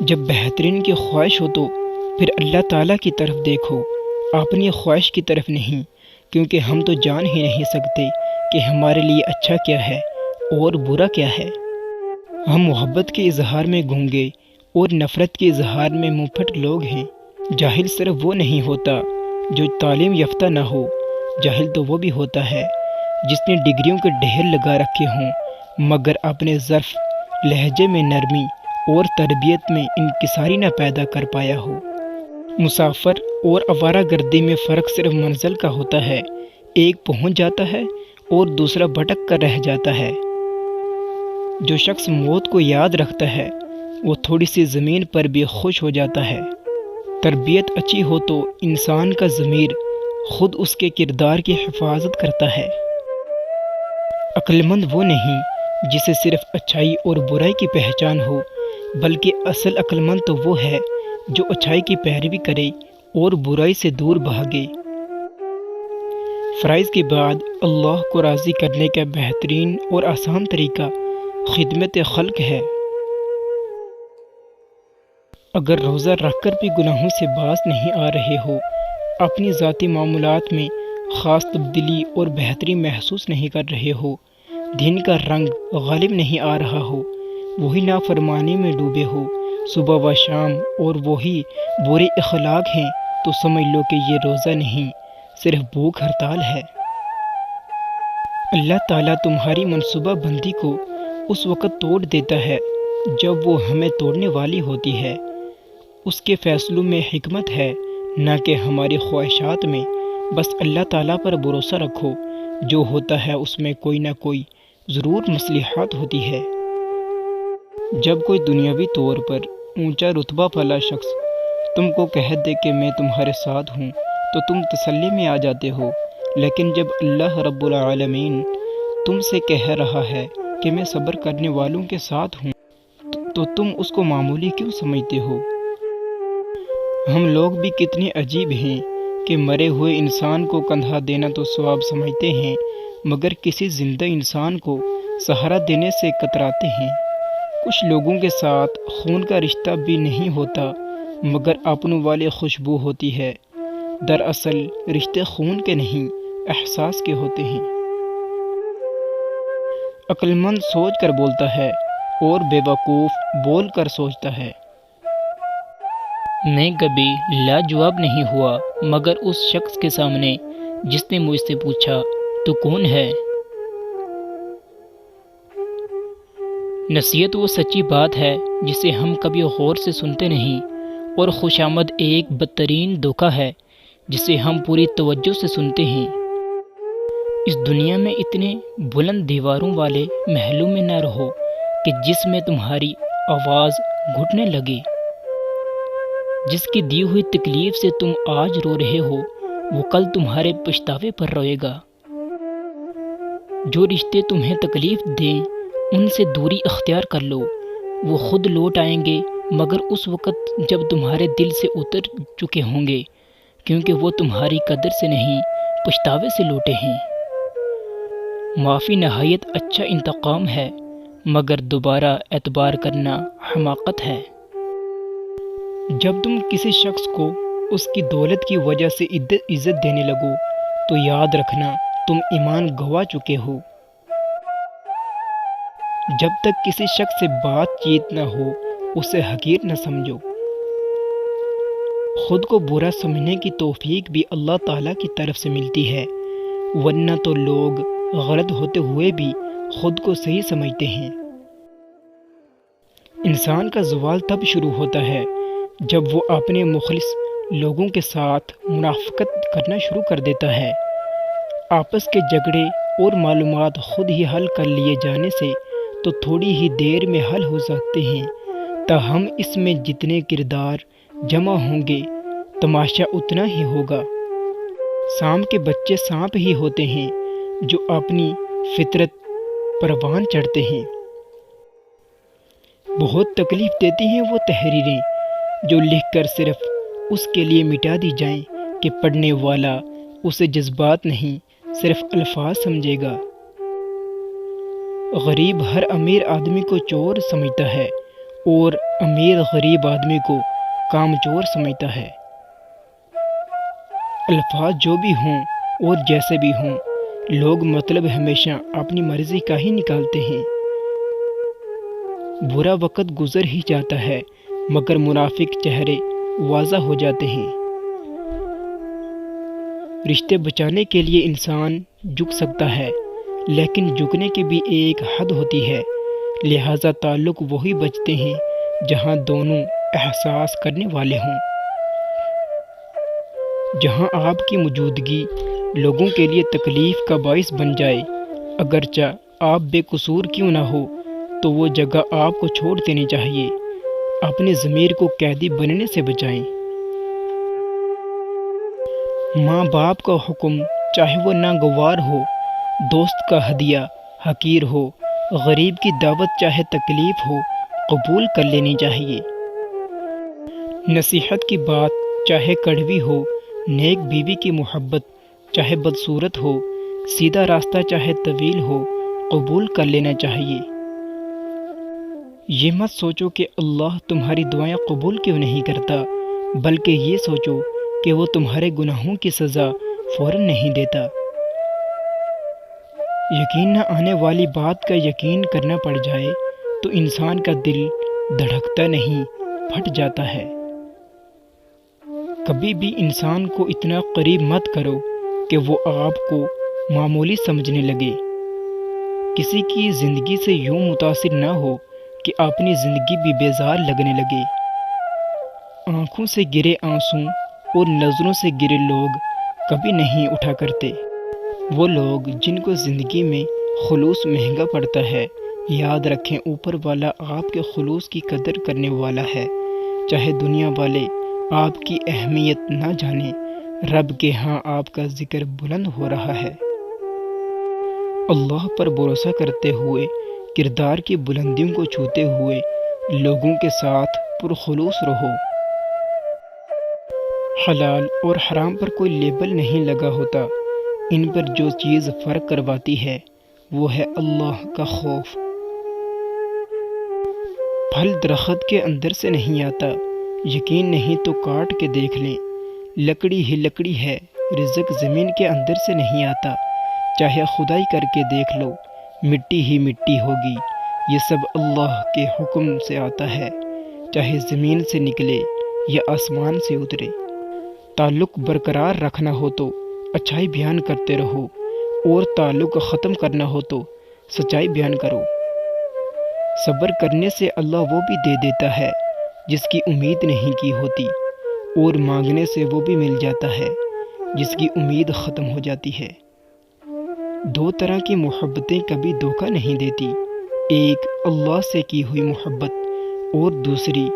جب بہترین کی خواہش ہو تو پھر اللہ تعالیٰ کی طرف دیکھو، اپنی خواہش کی طرف نہیں، کیونکہ ہم تو جان ہی نہیں سکتے کہ ہمارے لیے اچھا کیا ہے اور برا کیا ہے۔ ہم محبت کے اظہار میں گونگے اور نفرت کے اظہار میں منہ پھٹ لوگ ہیں۔ جاہل صرف وہ نہیں ہوتا جو تعلیم یافتہ نہ ہو، جاہل تو وہ بھی ہوتا ہے جس نے ڈگریوں کے ڈھیر لگا رکھے ہوں مگر اپنے ظرف، لہجے میں نرمی اور تربیت میں انکساری نہ پیدا کر پایا ہو۔ مسافر اور آوارہ گردی میں فرق صرف منزل کا ہوتا ہے، ایک پہنچ جاتا ہے اور دوسرا بھٹک کر رہ جاتا ہے۔ جو شخص موت کو یاد رکھتا ہے وہ تھوڑی سی زمین پر بھی خوش ہو جاتا ہے۔ تربیت اچھی ہو تو انسان کا ضمیر خود اس کے کردار کی حفاظت کرتا ہے۔ عقل مند وہ نہیں جسے صرف اچھائی اور برائی کی پہچان ہو، بلکہ اصل عقل مند تو وہ ہے جو اچھائی کی پیروی کرے اور برائی سے دور بھاگے۔ فرائض کے بعد اللہ کو راضی کرنے کا بہترین اور آسان طریقہ خدمت خلق ہے۔ اگر روزہ رکھ کر بھی گناہوں سے باز نہیں آ رہے ہو، اپنی ذاتی معاملات میں خاص تبدیلی اور بہتری محسوس نہیں کر رہے ہو، دین کا رنگ غالب نہیں آ رہا ہو، وہی نافرمانی میں ڈوبے ہو صبح و شام اور وہی برے اخلاق ہیں، تو سمجھ لو کہ یہ روزہ نہیں، صرف بھوک ہڑتال ہے۔ اللہ تعالیٰ تمہاری منصوبہ بندی کو اس وقت توڑ دیتا ہے جب وہ ہمیں توڑنے والی ہوتی ہے۔ اس کے فیصلوں میں حکمت ہے، نہ کہ ہماری خواہشات میں۔ بس اللہ تعالیٰ پر بھروسہ رکھو، جو ہوتا ہے اس میں کوئی نہ کوئی ضرور مصلحت ہوتی ہے۔ جب کوئی دنیاوی طور پر اونچا رتبہ والا شخص تم کو کہہ دے کہ میں تمہارے ساتھ ہوں تو تم تسلی میں آ جاتے ہو، لیکن جب اللہ رب العالمین تم سے کہہ رہا ہے کہ میں صبر کرنے والوں کے ساتھ ہوں تو تم اس کو معمولی کیوں سمجھتے ہو؟ ہم لوگ بھی کتنے عجیب ہیں کہ مرے ہوئے انسان کو کندھا دینا تو ثواب سمجھتے ہیں، مگر کسی زندہ انسان کو سہارا دینے سے کتراتے ہیں۔ کچھ لوگوں کے ساتھ خون کا رشتہ بھی نہیں ہوتا مگر اپنوں والی خوشبو ہوتی ہے۔ دراصل رشتے خون کے نہیں، احساس کے ہوتے ہیں۔ عقل مند سوچ کر بولتا ہے اور بے وقوف بول کر سوچتا ہے۔ میں کبھی لاجواب نہیں ہوا مگر اس شخص کے سامنے جس نے مجھ سے پوچھا تو کون ہے؟ نصیحت وہ سچی بات ہے جسے ہم کبھی غور سے سنتے نہیں، اور خوش آمد ایک بدترین دھوکہ ہے جسے ہم پوری توجہ سے سنتے ہیں۔ اس دنیا میں اتنے بلند دیواروں والے محلوں میں نہ رہو کہ جس میں تمہاری آواز گھٹنے لگے۔ جس کی دی ہوئی تکلیف سے تم آج رو رہے ہو وہ کل تمہارے پچھتاوے پر روئے گا۔ جو رشتے تمہیں تکلیف دیں ان سے دوری اختیار کر لو، وہ خود لوٹ آئیں گے مگر اس وقت جب تمہارے دل سے اتر چکے ہوں گے، کیونکہ وہ تمہاری قدر سے نہیں پچھتاوے سے لوٹے ہیں۔ معافی نہایت اچھا انتقام ہے مگر دوبارہ اعتبار کرنا حماقت ہے۔ جب تم کسی شخص کو اس کی دولت کی وجہ سے عزت دینے لگو تو یاد رکھنا تم ایمان گنوا چکے ہو۔ جب تک کسی شخص سے بات چیت نہ ہو اسے حقیر نہ سمجھو۔ خود کو برا سمجھنے کی توفیق بھی اللہ تعالیٰ کی طرف سے ملتی ہے، ورنہ تو لوگ غلط ہوتے ہوئے بھی خود کو صحیح سمجھتے ہیں۔ انسان کا زوال تب شروع ہوتا ہے جب وہ اپنے مخلص لوگوں کے ساتھ منافقت کرنا شروع کر دیتا ہے۔ آپس کے جھگڑے اور معلومات خود ہی حل کر لیے جانے سے تو تھوڑی ہی دیر میں حل ہو سکتے ہیں، تاہم اس میں جتنے کردار جمع ہوں گے تماشا اتنا ہی ہوگا۔ سانپ کے بچے سانپ ہی ہوتے ہیں جو اپنی فطرت پروان چڑھتے ہیں۔ بہت تکلیف دیتی ہیں وہ تحریریں جو لکھ کر صرف اس کے لیے مٹا دی جائیں کہ پڑھنے والا اسے جذبات نہیں صرف الفاظ سمجھے گا۔ غریب ہر امیر آدمی کو چور سمجھتا ہے اور امیر غریب آدمی کو کامچور سمجھتا ہے۔ الفاظ جو بھی ہوں اور جیسے بھی ہوں، لوگ مطلب ہمیشہ اپنی مرضی کا ہی نکالتے ہیں۔ برا وقت گزر ہی جاتا ہے مگر منافق چہرے واضح ہو جاتے ہیں۔ رشتے بچانے کے لیے انسان جھک سکتا ہے، لیکن جھکنے کی بھی ایک حد ہوتی ہے، لہٰذا تعلق وہی بچتے ہیں جہاں دونوں احساس کرنے والے ہوں۔ جہاں آپ کی موجودگی لوگوں کے لیے تکلیف کا باعث بن جائے، اگرچہ آپ بے قصور کیوں نہ ہو، تو وہ جگہ آپ کو چھوڑ دینی چاہیے۔ اپنے ضمیر کو قیدی بننے سے بچائیں۔ ماں باپ کا حکم چاہے وہ ناگوار ہو، دوست کا ہدیہ حقیر ہو، غریب کی دعوت چاہے تکلیف ہو، قبول کر لینی چاہیے۔ نصیحت کی بات چاہے کڑوی ہو، نیک بیوی کی محبت چاہے بدصورت ہو، سیدھا راستہ چاہے طویل ہو، قبول کر لینا چاہیے۔ یہ مت سوچو کہ اللہ تمہاری دعائیں قبول کیوں نہیں کرتا، بلکہ یہ سوچو کہ وہ تمہارے گناہوں کی سزا فوراً نہیں دیتا۔ یقین نہ آنے والی بات کا یقین کرنا پڑ جائے تو انسان کا دل دھڑکتا نہیں، پھٹ جاتا ہے۔ کبھی بھی انسان کو اتنا قریب مت کرو کہ وہ آپ کو معمولی سمجھنے لگے۔ کسی کی زندگی سے یوں متاثر نہ ہو کہ اپنی زندگی بھی بیزار لگنے لگے۔ آنکھوں سے گرے آنسوں اور نظروں سے گرے لوگ کبھی نہیں اٹھا کرتے۔ وہ لوگ جن کو زندگی میں خلوص مہنگا پڑتا ہے، یاد رکھیں اوپر والا آپ کے خلوص کی قدر کرنے والا ہے۔ چاہے دنیا والے آپ کی اہمیت نہ جانیں، رب کے ہاں آپ کا ذکر بلند ہو رہا ہے۔ اللہ پر بھروسہ کرتے ہوئے، کردار کی بلندیوں کو چھوتے ہوئے لوگوں کے ساتھ پرخلوص رہو۔ حلال اور حرام پر کوئی لیبل نہیں لگا ہوتا، ان پر جو چیز فرق کرواتی ہے وہ ہے اللہ کا خوف۔ پھل درخت کے اندر سے نہیں آتا، یقین نہیں تو کاٹ کے دیکھ لیں۔ لکڑی ہی لکڑی ہے، رزق زمین کے اندر سے نہیں آتا، چاہے کھدائی کر کے دیکھ لو، مٹی ہی مٹی ہوگی۔ یہ سب اللہ کے حکم سے آتا ہے، چاہے زمین سے نکلے یا آسمان سے اترے۔ تعلق برقرار رکھنا ہو تو اچھائی بیان کرتے رہو، اور تعلق ختم کرنا ہو تو سچائی بیان کرو۔ صبر کرنے سے اللہ وہ بھی دے دیتا ہے جس کی امید نہیں کی ہوتی، اور مانگنے سے وہ بھی مل جاتا ہے جس کی امید ختم ہو جاتی ہے۔ دو طرح کی محبتیں کبھی دھوکہ نہیں دیتی، ایک اللہ سے کی ہوئی محبت اور دوسری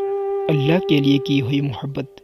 اللہ کے لیے کی ہوئی محبت۔